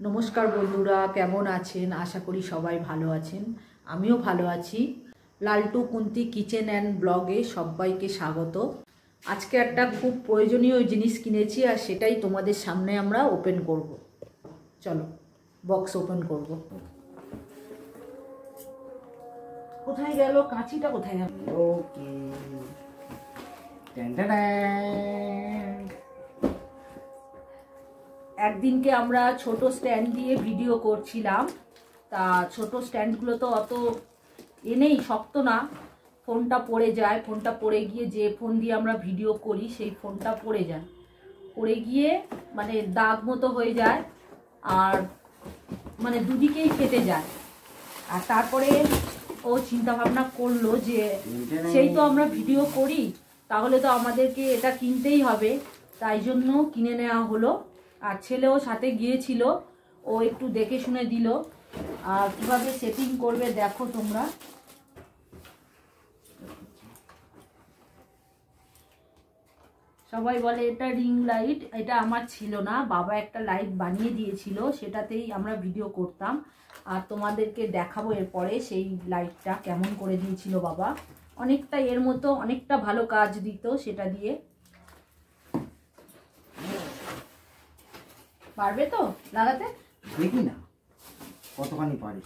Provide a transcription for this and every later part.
নমস্কার বন্ধুরা, কেমন আছেন? আশা করি সবাই ভালো আছেন। আমিও ভালো আছি। লালটু কুন্তি কিচেন অ্যান্ড ব্লগে সবাইকে স্বাগত। আজকে একটা খুব প্রয়োজনীয় জিনিস কিনেছি আর সেটাই তোমাদের সামনে আমরা ওপেন করব। চলো বক্স ওপেন করব। কোথায় গেল কাঁচিটা? কোথায় গেল? ওকে, একদিনকে আমরা ছোট স্ট্যান্ড দিয়ে ভিডিও করছিলাম। তা ছোট স্ট্যান্ডগুলো তো অত নেই, শক্ত না, ফোনটা পড়ে যায়। ফোনটা পড়ে গিয়ে যে ফোন দিয়ে আমরা ভিডিও করি সেই ফোনটা পড়ে যায়, পড়ে গিয়ে মানে দাগ মতো হয়ে যায় আর মানে দুদিকেই ফেটে যায়। আর তারপরে ও চিন্তা ভাবনা করলো যে সেই তো আমরা ভিডিও করি, তাহলে তো আমাদেরকে এটা কিনতেই হবে। তাই জন্য কিনে নেওয়া হলো। আর ছেলেও সাথে গিয়েছিল, ও একটু দেখে শুনে দিল। আর কীভাবে সেটিং করবে দেখো তোমরা। সবাই বলে এটা রিং লাইট, এটা আমার ছিল না, বাবা একটা লাইট বানিয়ে দিয়েছিল, সেটাতেই আমরা ভিডিও করতাম। আর তোমাদেরকে দেখাবো এরপরে সেই লাইটটা কেমন করে দিয়েছিল বাবা। অনেকটা এর মতো অনেকটা ভালো কাজ দিত সেটা দিয়ে। পারবে তো লাগাতে? দেখি না কতখানি পারি।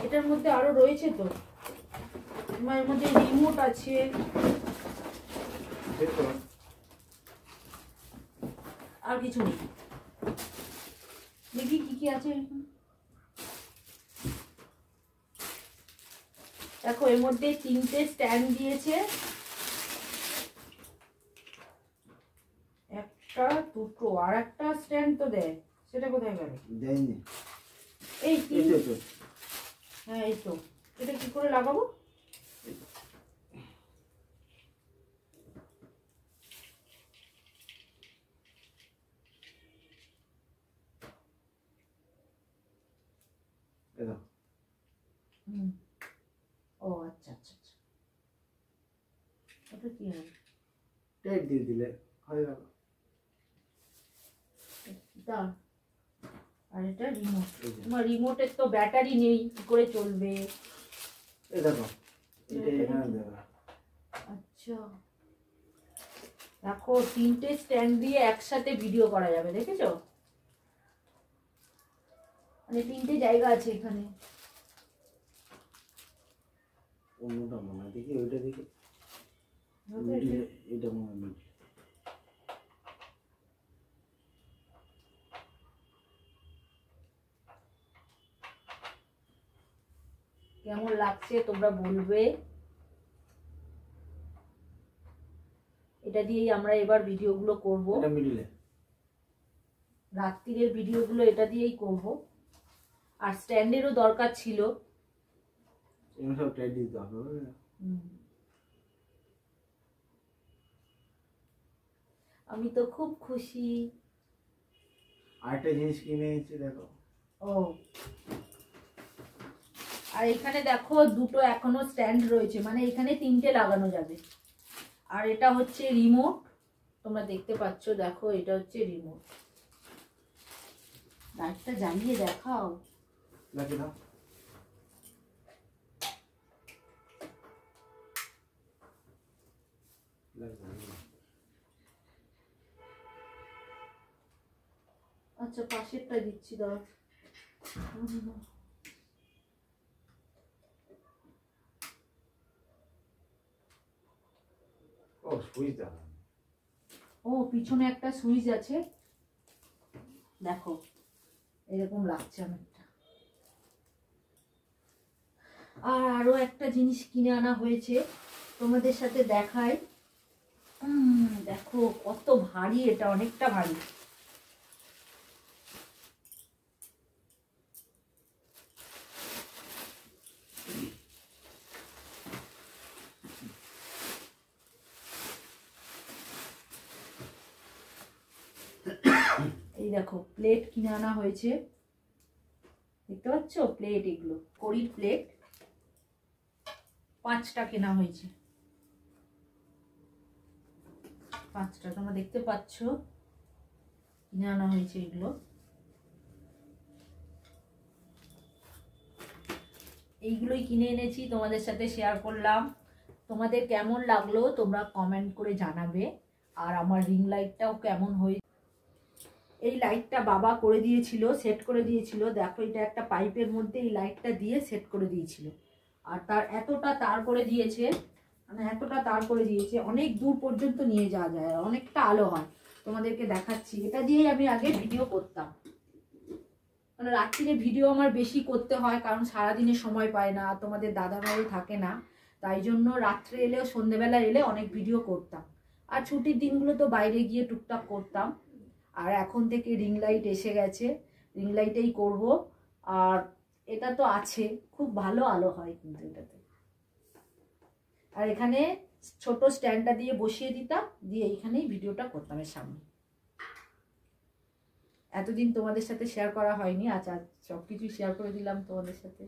এটার মধ্যে আরো রয়েছে তো, এর মধ্যে রিমোট আছে। আর কিছু নেই, দেখি কি কি আছে। দেখো এর মধ্যে 3টে স্ট্যান্ড দিয়েছে, একটা দুটো আর একটা স্ট্যান্ড তো দেয়, সেটা কোথায় গেল? দেয়নি। এই হ্যাঁ এই তো। এটা কি করে লাগাবো? ও আচ্ছা আচ্ছা আচ্ছা, ওটা কি হবে? টেপ দিয়ে দিলে হয়ে গেল। আর এটা রিমোট। তোমার রিমোটের তো ব্যাটারি নেই, কি করে চলবে? এই দেখো, এটা এখানে দেবে। আচ্ছা দেখো, 3টে স্ট্যান্ড দিয়ে একসাথে ভিডিও করা যাবে, দেখেছো? মানে 3টে জায়গা আছে এখানে। অন্যটা মনে হয়, দেখি ওইটা দেখি। এটা মনে হয় কেমন লাগছে তোমরা বলবে। এটা দিয়েই আমরা এবার ভিডিওগুলো করব, এটা মিডিলে রাত্রিরের ভিডিওগুলো এটা দিয়েই করব। আর স্ট্যান্ডেরও দরকার ছিল। এমন সব টাইট দিতে হবে। আমি তো খুব খুশি। আরেকটা জিনিস কিনে এনেছি, দেখো। ও, আর এখানে দেখো দুটো এখনো স্ট্যান্ড রয়েছে, মানে এখানে 3টে লাগানো যাবে। আর এটা হচ্ছে রিমোট, তোমরা দেখতে পাচ্ছ, দেখো এটা হচ্ছে রিমোট। লাইটটা জ্বালিয়ে দেখাও। লাগে না? আচ্ছা পাশেরটা দিচ্ছি, দাঁড়া। ও সুইচ দাও। ও পিছনে একটা সুইচ আছে, দেখো এরকম লাগছে অনেকটা। আর আরো একটা জিনিস কিনে আনা হয়েছে, তোমাদের সাথে দেখাই। দেখো কত ভারী, এটা অনেকটা ভারী। এই দেখো প্লেট কিনে আনা হয়েছে, দেখতে পাচ্ছ প্লেট, এগুলো কড়ির প্লেট 5টা কেনা হয়েছে, 5টা তোমরা দেখতে পাচ্ছ কিনে আনা হয়েছে এগুলো। এইগুলোই কিনে এনেছি, তোমাদের সাথে শেয়ার করলাম। তোমাদের কেমন লাগলো তোমরা কমেন্ট করে জানাবে। আর আমার রিং লাইটটাও কেমন হয়েছে, এই লাইটটা বাবা করে দিয়েছিল, সেট করে দিয়েছিল। দেখো এটা একটা পাইপের মধ্যে এই লাইটটা দিয়ে সেট করে দিয়েছিল। আর তার এতটা তার করে দিয়েছে, মানে এতটা তার করে দিয়েছে, অনেক দূর পর্যন্ত নিয়ে যাওয়া যায়, অনেকটা আলো হয়। তোমাদেরকে দেখাচ্ছি, এটা দিয়েই আমি আগে ভিডিও করতাম। মানে রাত্রিরে ভিডিও আমার বেশি করতে হয়, কারণ সারাদিনে সময় পায় না, তোমাদের দাদাভাইও থাকে না, তাই জন্য রাত্রে এলেও সন্ধেবেলা এলে অনেক ভিডিও করতাম। আর ছুটির দিনগুলো তো বাইরে গিয়ে টুকটাক করতাম। আর এখন থেকে রিং লাইট এসে গেছে, রিং লাইটেই করব। আর এটা তো আছে, খুব ভালো আলো হয় কিন্তু এটাতে। আর এখানে ছোট স্ট্যান্ডটা দিয়ে বসিয়ে দিতাম, দিয়ে এইখানেই ভিডিওটা করতাম এর সামনে। এতদিন তোমাদের সাথে শেয়ার করা হয়নি, আচ্ছা সব কিছুই শেয়ার করে দিলাম তোমাদের সাথে।